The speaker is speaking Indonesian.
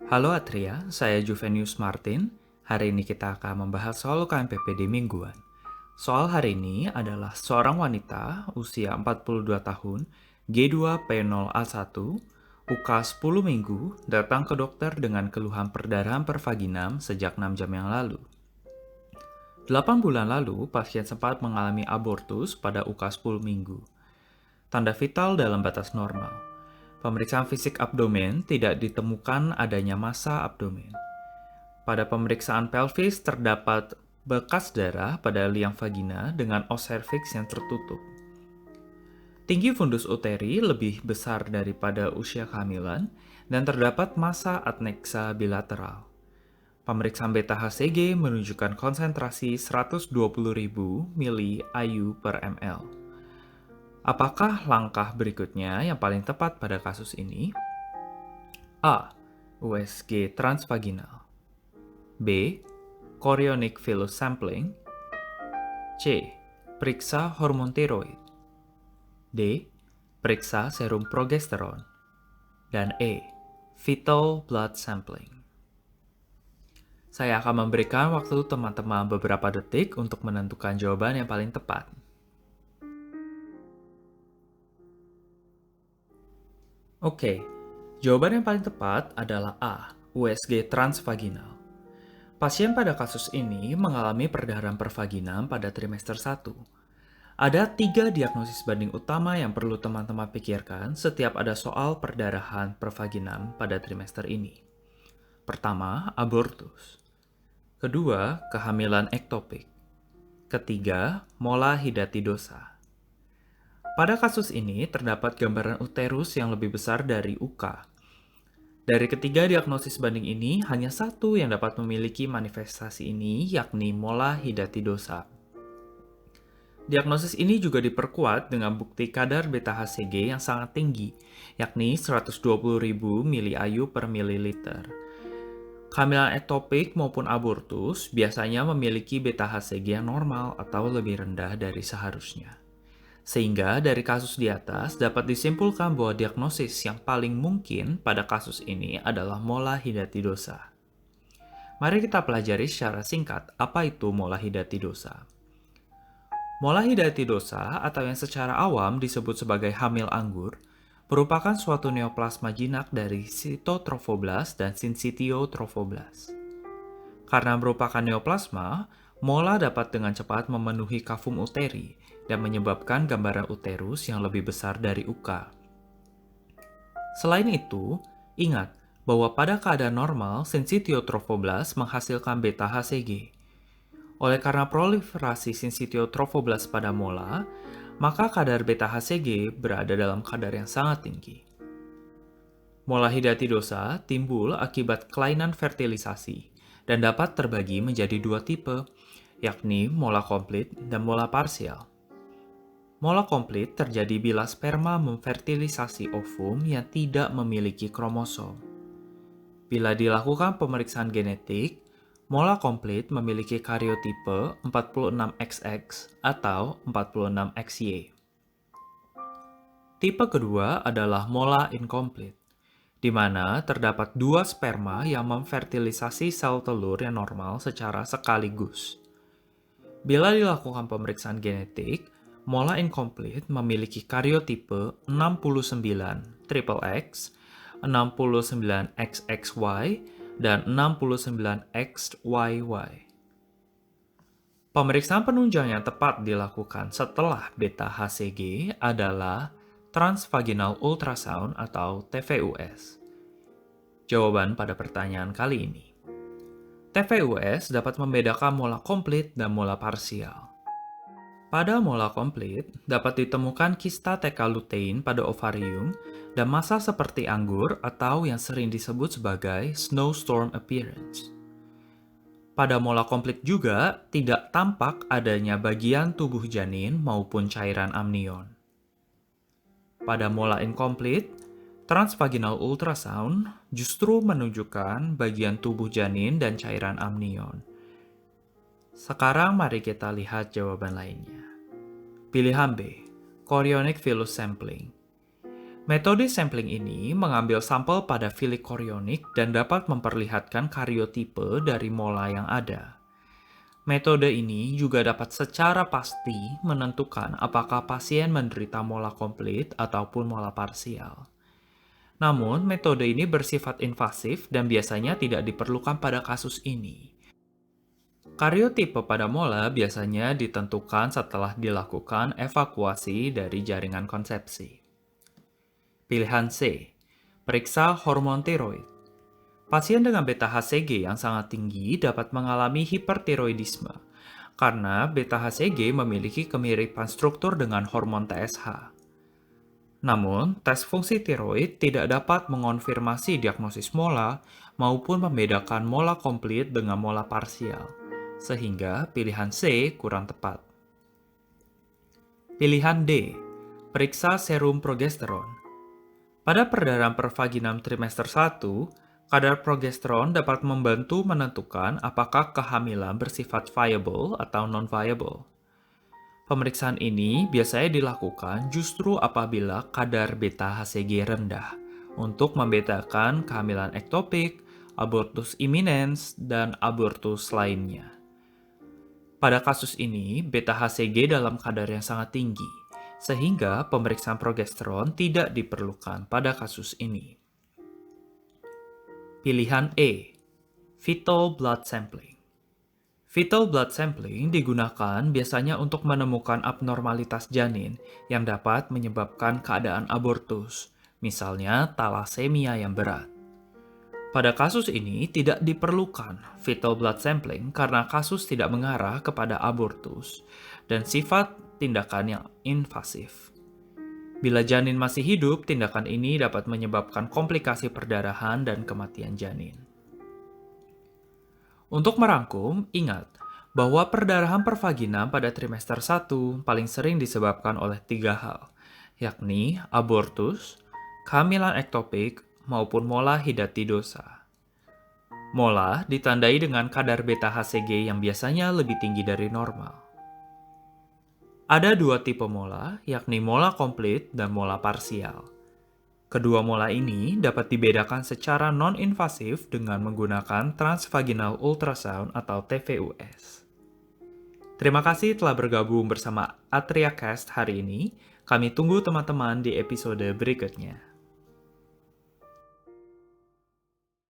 Halo Atria, saya Juvenius Martin. Hari ini kita akan membahas soal UKMPPD mingguan. Soal hari ini adalah seorang wanita usia 42 tahun, G2P0A1, UK 10 minggu, datang ke dokter dengan keluhan perdarahan per vaginam sejak 6 jam yang lalu. 8 bulan lalu, pasien sempat mengalami abortus pada UK 10 minggu. Tanda vital dalam batas normal. Pemeriksaan fisik abdomen tidak ditemukan adanya massa abdomen. Pada pemeriksaan pelvis terdapat bekas darah pada liang vagina dengan os cervix yang tertutup. Tinggi fundus uteri lebih besar daripada usia kehamilan dan terdapat massa adnexa bilateral. Pemeriksaan beta HCG menunjukkan konsentrasi 120.000 mili/IU per ml. Apakah langkah berikutnya yang paling tepat pada kasus ini? A. USG transvaginal. B. Chorionic villus sampling. C. Periksa hormon tiroid. D. Periksa serum progesteron. Dan E. Fetal blood sampling. Saya akan memberikan waktu teman-teman beberapa detik untuk menentukan jawaban yang paling tepat. Oke, jawaban yang paling tepat adalah A. USG transvaginal. Pasien pada kasus ini mengalami perdarahan per vaginam pada trimester 1. Ada 3 diagnosis banding utama yang perlu teman-teman pikirkan setiap ada soal perdarahan per vaginam pada trimester ini. Pertama, abortus. Kedua, kehamilan ektopik. Ketiga, mola hidatidosa. Pada kasus ini terdapat gambaran uterus yang lebih besar dari UK. Dari ketiga diagnosis banding ini, hanya satu yang dapat memiliki manifestasi ini, yakni mola hidatidosa. Diagnosis ini juga diperkuat dengan bukti kadar beta HCG yang sangat tinggi, yakni 120.000 mili/IU per mililiter. Kehamilan ektopik maupun abortus biasanya memiliki beta HCG yang normal atau lebih rendah dari seharusnya. Sehingga dari kasus di atas dapat disimpulkan bahwa diagnosis yang paling mungkin pada kasus ini adalah mola hidatidosa. Mari kita pelajari secara singkat apa itu mola hidatidosa. Mola hidatidosa atau yang secara awam disebut sebagai hamil anggur merupakan suatu neoplasma jinak dari sitotrofoblast dan sinsitiotrofoblast. Karena merupakan neoplasma, mola dapat dengan cepat memenuhi kafum uteri dan menyebabkan gambaran uterus yang lebih besar dari UK. Selain itu, ingat bahwa pada keadaan normal, sinsitiotrofoblast menghasilkan beta HCG. Oleh karena proliferasi sinsitiotrofoblast pada mola, maka kadar beta HCG berada dalam kadar yang sangat tinggi. Mola hidatidosa timbul akibat kelainan fertilisasi dan dapat terbagi menjadi 2 tipe, yakni mola komplit dan mola parsial. Mola komplit terjadi bila sperma memfertilisasi ovum yang tidak memiliki kromosom. Bila dilakukan pemeriksaan genetik, mola komplit memiliki karyotipe 46XX atau 46XY. Tipe kedua adalah mola incomplete, di mana terdapat 2 sperma yang memfertilisasi sel telur yang normal secara sekaligus. Bila dilakukan pemeriksaan genetik, mola incomplete memiliki karyotipe 69XX, 69XXY, dan 69XYY. Pemeriksaan penunjang yang tepat dilakukan setelah beta HCG adalah transvaginal ultrasound atau TVUS. Jawaban pada pertanyaan kali ini. TVUS dapat membedakan mola komplit dan mola parsial. Pada mola komplit, dapat ditemukan kista TK lutein pada ovarium dan massa seperti anggur atau yang sering disebut sebagai snowstorm appearance. Pada mola komplit juga tidak tampak adanya bagian tubuh janin maupun cairan amnion. Pada mola incomplete, transvaginal ultrasound justru menunjukkan bagian tubuh janin dan cairan amnion. Sekarang mari kita lihat jawaban lainnya. Pilihan B, chorionic villus sampling. Metode sampling ini mengambil sampel pada filik korionik dan dapat memperlihatkan karyotipe dari mola yang ada. Metode ini juga dapat secara pasti menentukan apakah pasien menderita mola komplit ataupun mola parsial. Namun, metode ini bersifat invasif dan biasanya tidak diperlukan pada kasus ini. Karyotipe pada mola biasanya ditentukan setelah dilakukan evakuasi dari jaringan konsepsi. Pilihan C. Periksa hormon tiroid. Pasien dengan beta-HCG yang sangat tinggi dapat mengalami hipertiroidisme karena beta-HCG memiliki kemiripan struktur dengan hormon TSH. Namun, tes fungsi tiroid tidak dapat mengonfirmasi diagnosis mola maupun membedakan mola komplit dengan mola parsial, sehingga pilihan C kurang tepat. Pilihan D. Periksa serum progesteron. Pada perdarahan pervaginam trimester 1, kadar progesteron dapat membantu menentukan apakah kehamilan bersifat viable atau non-viable. Pemeriksaan ini biasanya dilakukan justru apabila kadar beta-HCG rendah untuk membedakan kehamilan ektopik, abortus imminens, dan abortus lainnya. Pada kasus ini, beta-HCG dalam kadar yang sangat tinggi, sehingga pemeriksaan progesteron tidak diperlukan pada kasus ini. Pilihan E. Fetal blood sampling. Fetal blood sampling digunakan biasanya untuk menemukan abnormalitas janin yang dapat menyebabkan keadaan abortus, misalnya talasemia yang berat. Pada kasus ini tidak diperlukan fetal blood sampling karena kasus tidak mengarah kepada abortus dan sifat tindakan yang invasif. Bila janin masih hidup, tindakan ini dapat menyebabkan komplikasi perdarahan dan kematian janin. Untuk merangkum, ingat bahwa perdarahan pervaginam pada trimester 1 paling sering disebabkan oleh 3 hal, yakni abortus, kehamilan ektopik, maupun mola hidatidosa. Mola ditandai dengan kadar beta-HCG yang biasanya lebih tinggi dari normal. Ada 2 tipe mola, yakni mola komplit dan mola parsial. Kedua mola ini dapat dibedakan secara non-invasif dengan menggunakan transvaginal ultrasound atau TVUS. Terima kasih telah bergabung bersama AtriaCast hari ini. Kami tunggu teman-teman di episode berikutnya.